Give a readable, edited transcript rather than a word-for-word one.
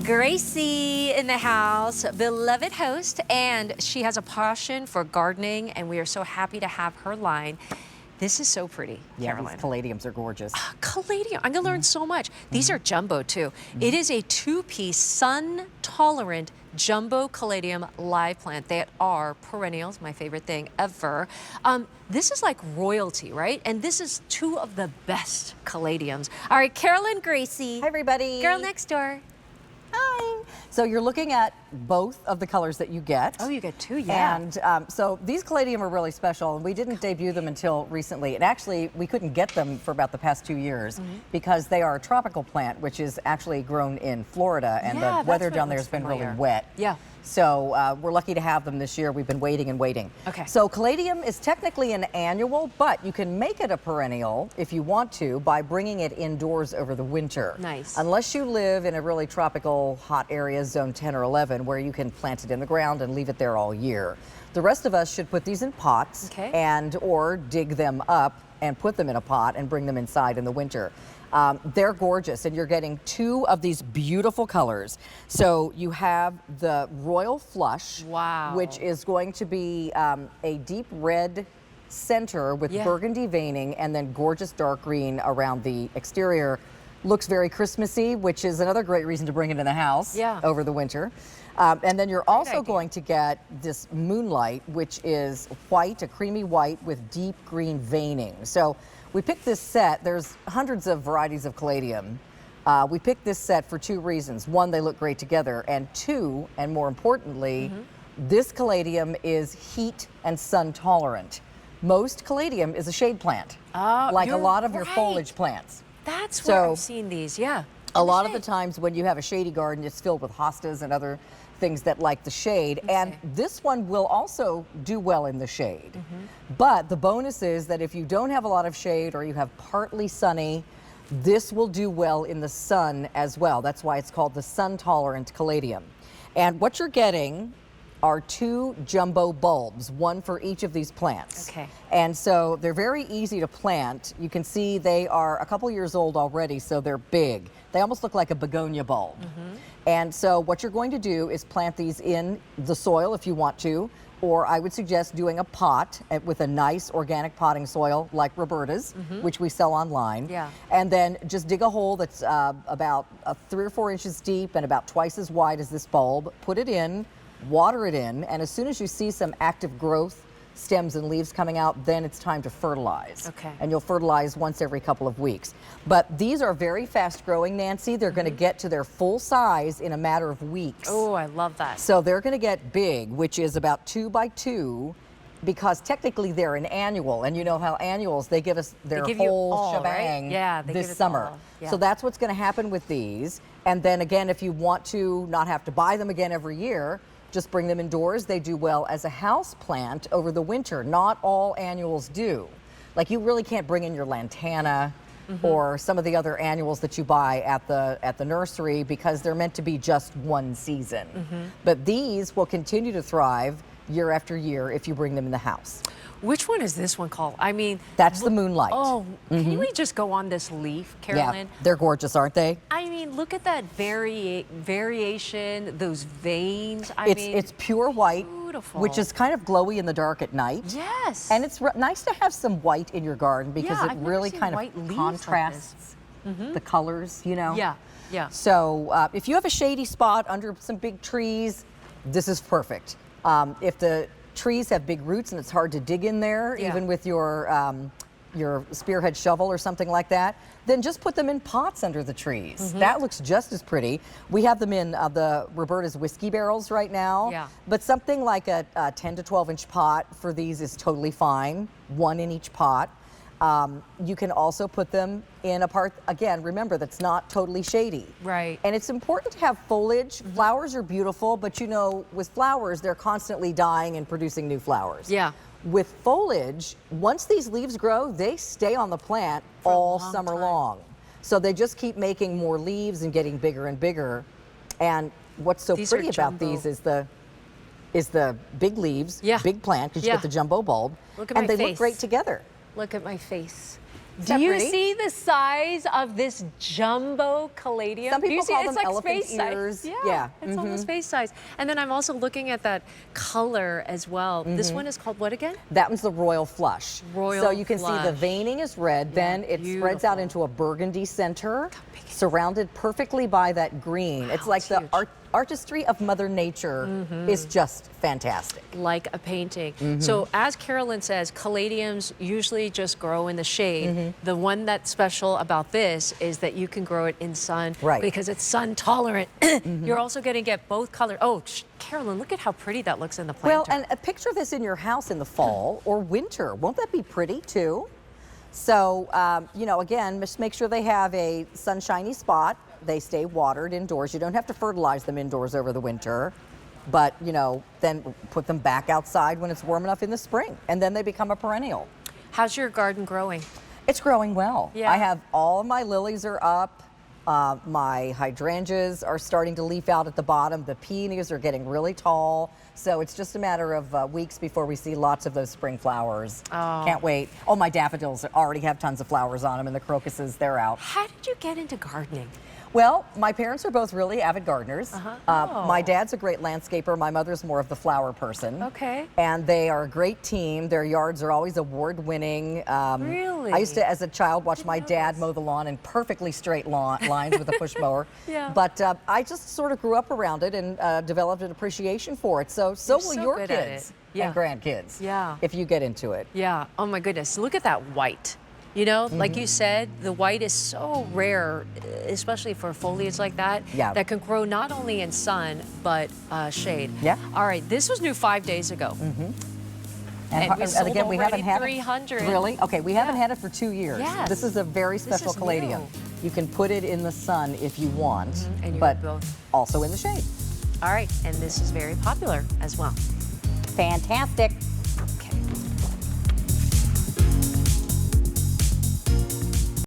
Gracie in the house, beloved host, and she has a passion for gardening, and we are so happy to have her line. This is so pretty, Carolyn. These caladiums are gorgeous. Caladium, I'm gonna learn so much. These are jumbo too. It is a two-piece sun-tolerant jumbo caladium live plant. They are perennials, my favorite thing ever. This is like royalty, right? And this is two of the best caladiums. All right, Carolyn, Gracie. Hi, everybody. Girl next door. Hi. So you're looking at both of the colors that you get. Oh, you get two, yeah. And so these caladium are really special, and we didn't debut them until recently. And actually, we couldn't get them for about the past 2 years because they are a tropical plant, which is actually grown in Florida, and the weather down there has been really wet. Yeah. So we're lucky to have them this year. We've been waiting and waiting. Okay. So caladium is technically an annual, but you can make it a perennial if you want to by bringing it indoors over the winter. Nice. Unless you live in a really tropical hot area, zone 10 or 11, where you can plant it in the ground and leave it there all year. The rest of us should put these in pots and or dig them up and put them in a pot and bring them inside in the winter. They're gorgeous, and you're getting two of these beautiful colors. So you have the Royal Flush, which is going to be a deep red center with burgundy veining and then gorgeous dark green around the exterior. Looks very Christmassy, which is another great reason to bring it in the house over the winter. And then you're also going to get this Moonlight, which is white, a creamy white with deep green veining. So we picked this set. There's hundreds of varieties of caladium. We picked this set for two reasons. One, they look great together, and two, and more importantly, this caladium is heat and sun tolerant. Most caladium is a shade plant, like a lot of your foliage plants. That's where I've seen these, A lot of the times when you have a shady garden, it's filled with hostas and other things that like the shade. And this one will also do well in the shade. But the bonus is that if you don't have a lot of shade or you have partly sunny, this will do well in the sun as well. That's why it's called the sun-tolerant caladium. And what you're getting are two jumbo bulbs, one for each of these plants. And so they're very easy to plant. You can see they are a couple years old already, so they're big. They almost look like a begonia bulb. And so what you're going to do is plant these in the soil if you want to, or I would suggest doing a pot with a nice organic potting soil like Roberta's, which we sell online. And then just dig a hole that's about 3 or 4 inches deep and about twice as wide as this bulb. Put it in, water it in, and as soon as you see some active growth, stems and leaves coming out, then it's time to fertilize. And you'll fertilize once every couple of weeks. But these are very fast growing, Nancy. They're going to get to their full size in a matter of weeks. Oh, I love that. So they're going to get big, which is about 2 by 2, because technically they're an annual, and you know how annuals, they give us their whole shebang this summer. So that's what's going to happen with these. And then again, if you want to not have to buy them again every year, just bring them indoors. They do well as a house plant over the winter. Not all annuals do. Like, you really can't bring in your lantana or some of the other annuals that you buy at the nursery because they're meant to be just one season. But these will continue to thrive year after year if you bring them in the house. Which one is this one called? I mean, that's the Moonlight. Oh, can we just go on this leaf, Carolyn? Yeah, they're gorgeous, aren't they? I mean, look at that variation, those veins. It's pure white, beautiful, which is kind of glowy in the dark at night. Yes. And it's nice to have some white in your garden because it really kind of contrasts the colors, you know? Yeah. So if you have a shady spot under some big trees, this is perfect. If the trees have big roots and it's hard to dig in there, even with your spearhead shovel or something like that, then just put them in pots under the trees. That looks just as pretty. We have them in the Roberta's whiskey barrels right now, but something like a 10 to 12 inch pot for these is totally fine, 1 in each pot. You can also put them in a part, again, remember, that's not totally shady. And it's important to have foliage. Flowers are beautiful, but you know, with flowers, they're constantly dying and producing new flowers. With foliage, once these leaves grow, they stay on the plant all summer long. So they just keep making more leaves and getting bigger and bigger. And what's so pretty about these is the big leaves, big plant, because you get the jumbo bulb, and they look great together. Look at my face. Do you see the size of this jumbo caladium? Some Do you people see call it's them like elephant space ears. size. Yeah. It's almost face size. And then I'm also looking at that color as well. This one is called what again? That one's the royal flush. Royal So you can see the flush. veining is red, then it spreads out into a burgundy center, surrounded perfectly by that green. It's like the artistry of Mother Nature is just fantastic. Like a painting. So as Carolyn says, caladiums usually just grow in the shade. The one that's special about this is that you can grow it in sun because it's sun tolerant. You're also going to get both colors. Oh, Carolyn, look at how pretty that looks in the planter. Well, and picture this in your house in the fall or winter. Won't that be pretty too? So, you know, again, just make sure they have a sunshiny spot. They stay watered indoors. You don't have to fertilize them indoors over the winter, but, you know, then put them back outside when it's warm enough in the spring, and then they become a perennial. How's your garden growing? It's growing well. Yeah. I have all my lilies are up. My hydrangeas are starting to leaf out at the bottom. The peonies are getting really tall. So it's just a matter of weeks before we see lots of those spring flowers. Oh. Can't wait. Oh, my daffodils already have tons of flowers on them, and the crocuses, they're out. How did you get into gardening? Well, my parents are both really avid gardeners. Oh. My dad's a great landscaper. My mother's more of the flower person. Okay. And they are a great team. Their yards are always award-winning. Really? I used to, as a child, watch my dad mow the lawn in perfectly straight lines with a push mower. Yeah. But I just sort of grew up around it and developed an appreciation for it. So will your good at kids it. Yeah. and grandkids. Yeah. If you get into it. Yeah. Oh my goodness. Look at that white. You know, like you said, the white is so rare, especially for foliage like that, that can grow not only in sun, but shade. Yeah. All right, this was new 5 days ago. And we sold again, we haven't had 300. it. Really? Okay, we haven't had it for 2 years. Yes. This is a very special is caladium. new. You can put it in the sun if you want, And you but get both. also in the shade. All right, and this is very popular as well. Fantastic.